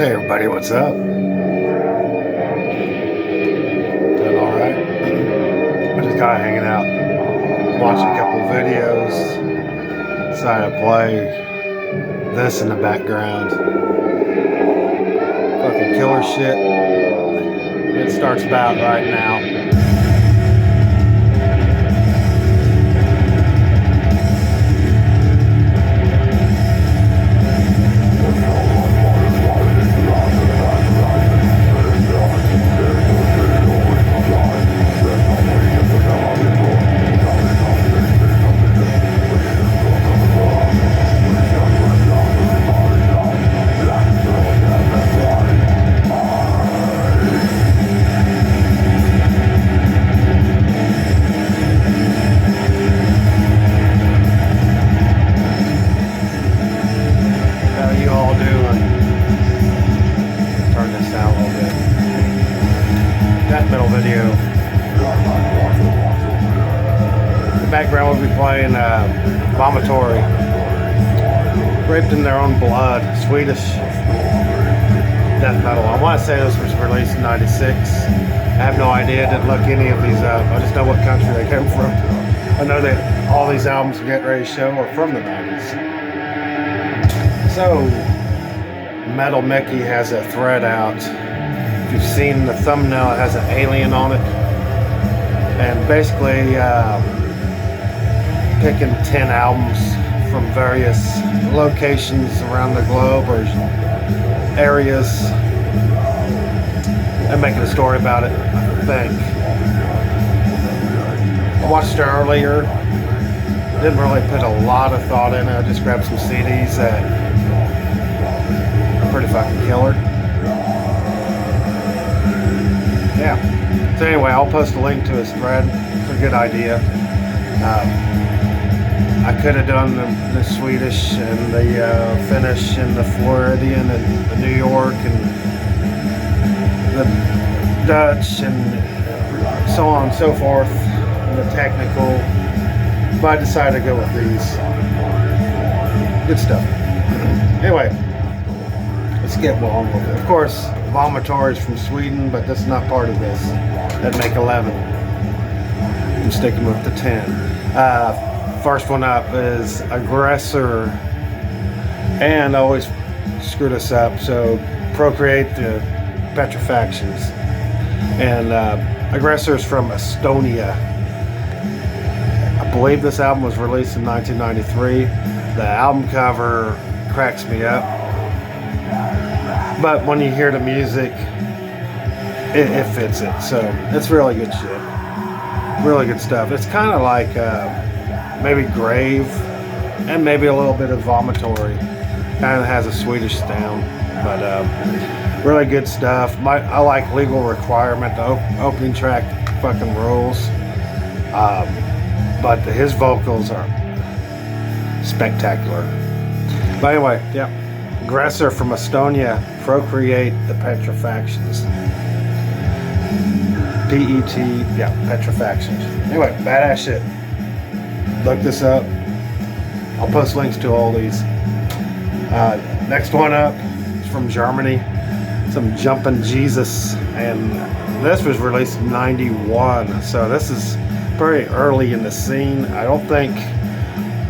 Hey everybody, what's up? Doing alright? I just got hanging out, watching a couple videos. Decided to play this in the background. Fucking killer shit. It starts about right now. Video. The background will be playing Vomitory, Raped in Their Own Blood, Swedish death metal. I want to say this was released in '96. I have no idea, didn't look any of these up. I just know what country they came from. I know that all these albums I'm getting ready to show are from the 90s. So, MetalMickey has a thread out. If you've seen the thumbnail, it has an alien on it, and basically picking 10 albums from various locations around the globe or areas and making a story about it, I think. I watched it earlier, didn't really put a lot of thought in it. I just grabbed some CDs that are pretty fucking killer. Yeah. So anyway, I'll post a link to his thread. It's a good idea. I could have done the Swedish and the Finnish and the Floridian and the New York and the Dutch and so on and so forth, and the technical. But I decided to go with these. Good stuff. Anyway, let's get on with it. Of course, Vomitory is from Sweden, but that's not part of this. That'd make 11. I'm sticking with the 10. First one up is Aggressor, and I always screw this up, so Procreate the Petrifactions. And Aggressor is from Estonia. I believe this album was released in 1993. The album cover cracks me up. But when you hear the music, it fits it. So it's really good shit. Really good stuff. It's kind of like maybe Grave and maybe a little bit of Vomitory. Kind of has a Swedish sound. But really good stuff. I like Legal Requirement. The opening track fucking rules. But his vocals are spectacular. But anyway, yeah. Aggressor from Estonia, Procreate the Petrifactions. P-E-T, yeah, Petrifactions. Anyway, badass shit. Look this up. I'll post links to all these. Next one up is from Germany. Some Jumpin' Jesus. And this was released in '91. So this is pretty early in the scene. I don't think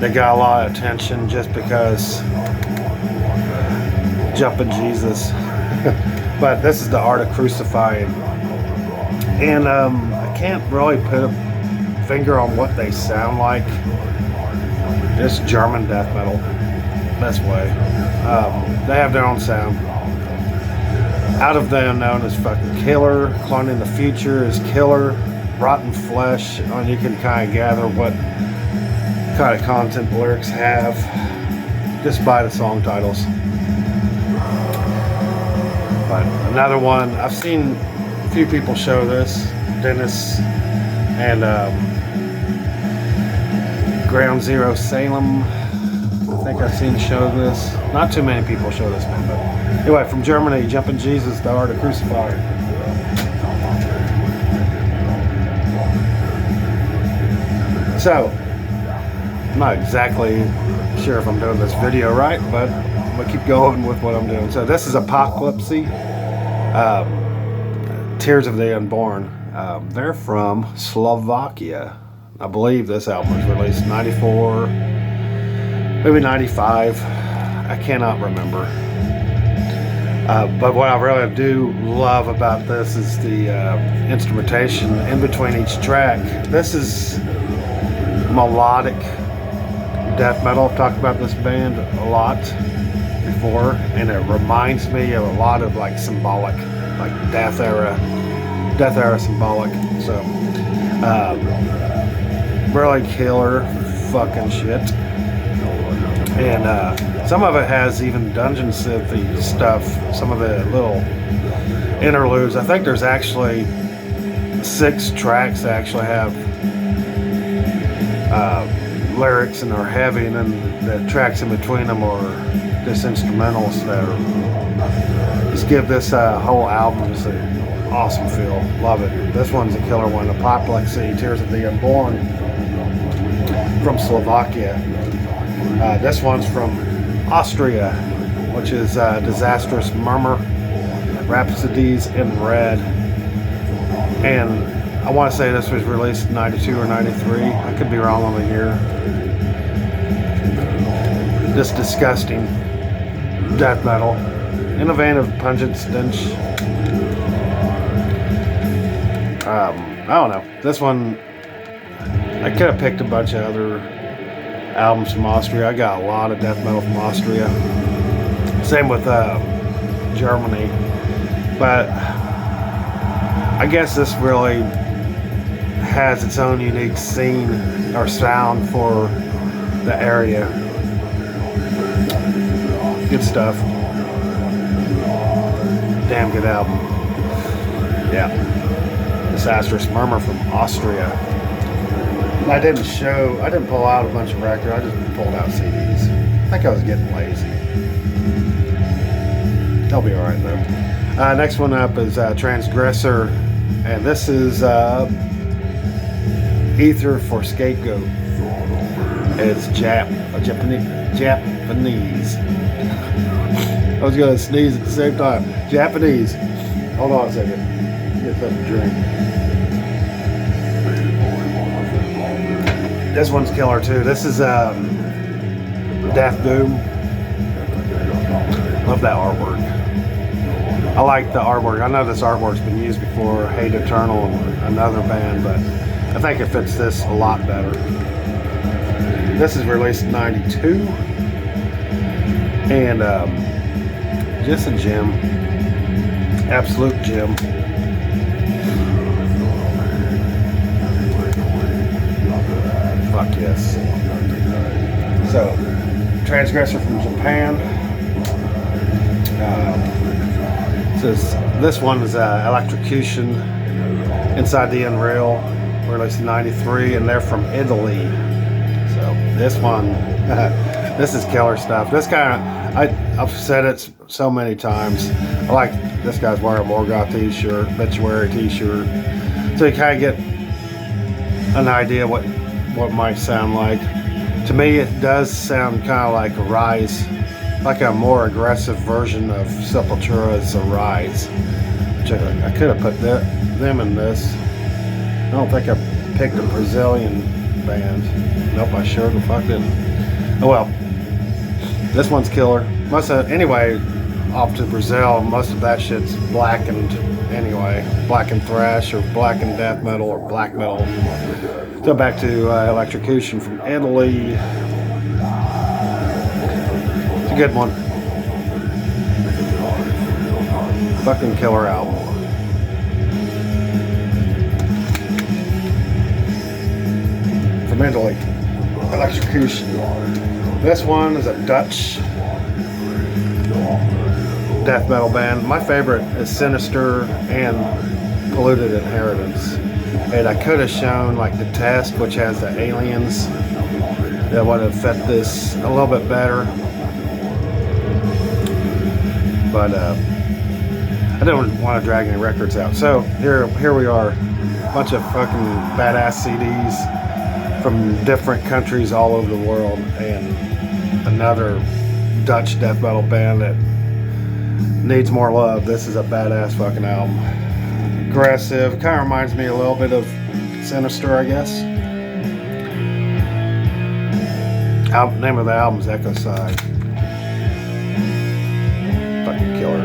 they got a lot of attention just because Jumpin' Jesus. But this is the art of crucifying. And I can't really put a finger on what they sound like. It's German death metal. Best way. They have their own sound. Out of the Unknown is fucking killer. Cloning the Future is killer. Rotten Flesh, and you can kind of gather what kind of content the lyrics have just by the song titles. But another one, I've seen a few people show this, Dennis and Ground Zero Salem. I think I've seen show this. Not too many people show this one, but anyway, from Germany, Jumpin' Jesus, the art of crucifying. So, I'm not exactly sure if I'm doing this video right, but gonna keep going with what I'm doing. So this is Apocalypse, Tears of the Unborn. They're from Slovakia. I believe this album was released in 94, maybe 95. I cannot remember. But what I really do love about this is the instrumentation in between each track. This is melodic death metal. I've talked about this band a lot before, and it reminds me of a lot of like symbolic, like death era symbolic. So really killer fucking shit. And some of it has even dungeon synthy stuff. Some of the little interludes. I think there's actually 6 tracks that actually have lyrics and are heavy, and then the tracks in between them are just instrumentals that are, just give this whole album just an awesome feel. Love it. This one's a killer one. Apocalypse, Tears of the Unborn from Slovakia. This one's from Austria, which is Disastrous, Murmur, Rhapsodies in Red. And I want to say this was released in 92 or 93. I could be wrong on the year. Just disgusting death metal in a vein of pungent stench. I don't know. This one, I could have picked a bunch of other albums from Austria. I got a lot of death metal from Austria. Same with Germany. But I guess this really has its own unique scene or sound for the area. Good stuff. Damn good album. Yeah. Disastrous, Murmur from Austria. I didn't pull out a bunch of records. I just pulled out CDs. I think I was getting lazy. They'll be alright though. Next one up is Transgressor. And this is Ether for Scapegoat. It's Japanese. I was going to sneeze at the same time. Japanese. Hold on a second. Get something to drink. This one's killer too. This is Death Doom. Love that artwork. I like the artwork. I know this artwork's been used before, Hate Eternal and another band, but I think it fits this a lot better. This is released in 92. And just a gem. Absolute gem. Fuck yes. So, Transgressor from Japan. This one is Electrocution, Inside the Unreal, released in 93, and they're from Italy. So this one, this is killer stuff. This guy, I've said it so many times. I like this guy's wearing a Morgoth t-shirt, Obituary t-shirt, so you kind of get an idea what it might sound like. To me, it does sound kind of like a Rise, like a more aggressive version of Sepultura's Rise. Which I could have put them in this. I don't think I picked a Brazilian band. Nope, I sure the fuck didn't. Oh well. This one's killer. Anyway, off to Brazil, most of that shit's blackened anyway. Blackened thrash or blackened death metal or black metal. So back to Electrocution from Italy. It's a good one. Fucking killer album. From Italy. Electrocution. This one is a Dutch death metal band. My favorite is Sinister and Polluted Inheritance. And I could have shown like the Test, which has the aliens, that would have fit this a little bit better. But I didn't want to drag any records out. So here we are, a bunch of fucking badass CDs from different countries all over the world, and another Dutch death metal band that needs more love. This is a badass fucking album. Aggressive, kind of reminds me a little bit of Sinister, I guess. Name of the album is Echo Side. Fucking killer.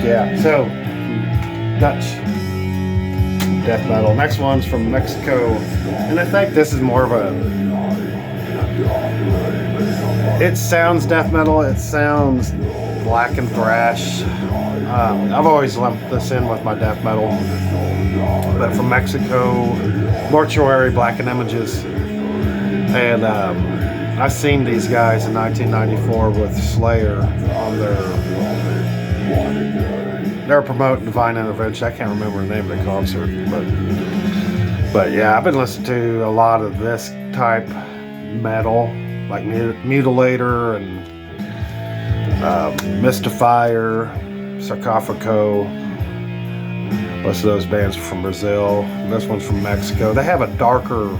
Yeah, so Dutch death metal. Next one's from Mexico, and I think this is more of a. It sounds death metal. It sounds black and thrash. I've always lumped this in with my death metal, but from Mexico, Mortuary, Blackened Images, and I seen these guys in 1994 with Slayer on their. They were promoting Divine Intervention. I can't remember the name of the concert, but yeah, I've been listening to a lot of this type metal, like Mutilator and Mystifier, Sarcophago. Most of those bands are from Brazil. This one's from Mexico. They have a darker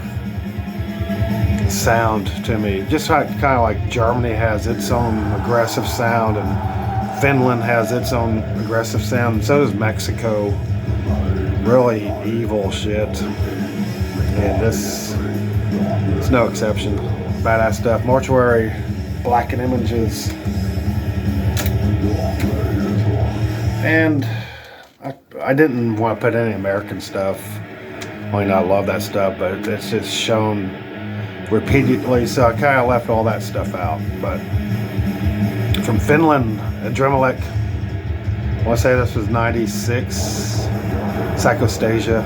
sound to me, just kind of like Germany has its own aggressive sound, and Finland has its own aggressive sound. So does Mexico. Really evil shit. And this is no exception. Badass stuff. Mortuary, Blackened Images. And I didn't want to put any American stuff. I mean, I love that stuff, but it's just shown repeatedly, so I kind of left all that stuff out. But from Finland, Adremalek, I want to say this was 96, Psychostasia,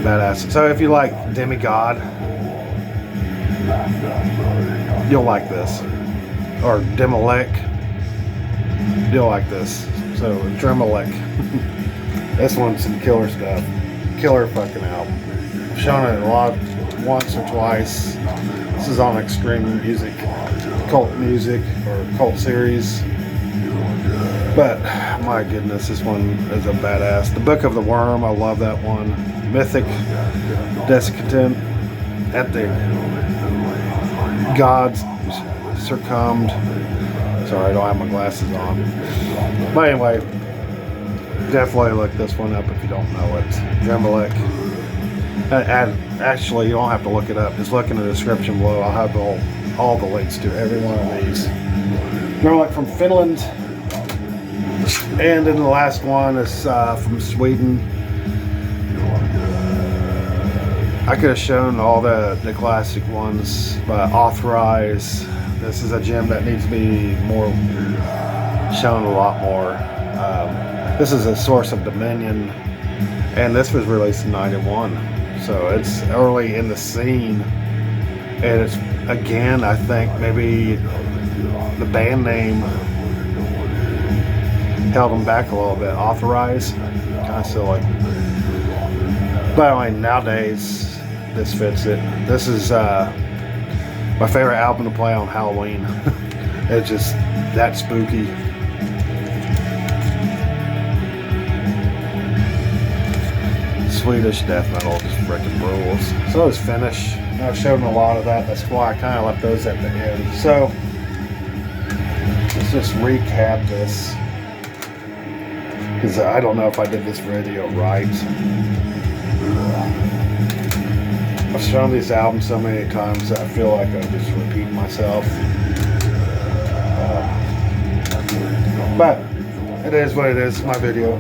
badass. So if you like Demigod, you'll like this, or Demolek, you'll like this. So Adremalek, this one's some killer stuff, killer fucking album. I've shown it a lot, once or twice. This is on Extreme Music, Cult Music, or Cult Series. But my goodness, this one is a badass. The Book of the Worm, I love that one. Mythic, Desiccatant, At the Gods Succumbed. Sorry, I don't have my glasses on. But anyway, definitely look this one up if you don't know it. Dremelek. Actually, you don't have to look it up. Just look in the description below. I'll have all the links to every one of these. Dremelek from Finland. And then the last one is from Sweden. I could have shown all the classic ones, but Authorize. This is a gem that needs to be more shown a lot more. This is a Source of Dominion, and this was released in '91, so it's early in the scene. And it's, again, I think maybe the band name held them back a little bit. Authorize, kind of silly. But I mean, nowadays, this fits it. This is my favorite album to play on Halloween. It's just that spooky. Swedish death metal just freaking rules. So is Finnish. I've shown a lot of that. That's why I kind of left those at the end. So let's just recap this, because I don't know if I did this video right. I've shown these albums so many times that I feel like I just repeat myself. But it is what it is. It's my video.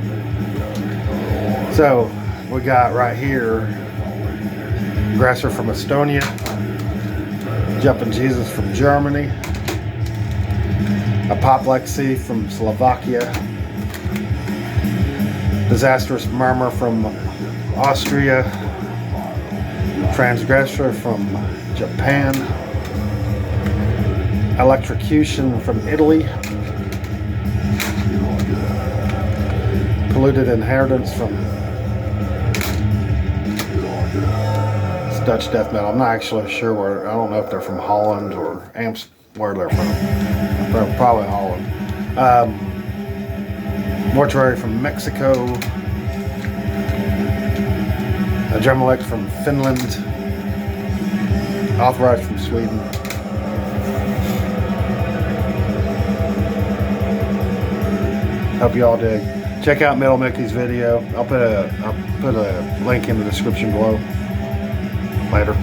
So we got right here Transgressor from Estonia, Jumpin' Jesus from Germany, Apoplexy from Slovakia, Disastrous Murmur from Austria, Transgressor from Japan, Electrocution from Italy, Polluted Inheritance from Dutch death metal. I'm not actually sure where. I don't know if they're from Holland or where they're from. Probably Holland. Mortuary from Mexico. A drum elect from Finland. Authorized from Sweden. Hope you all dig. Check out MetalMickey's video. I'll put a link in the description below. Later.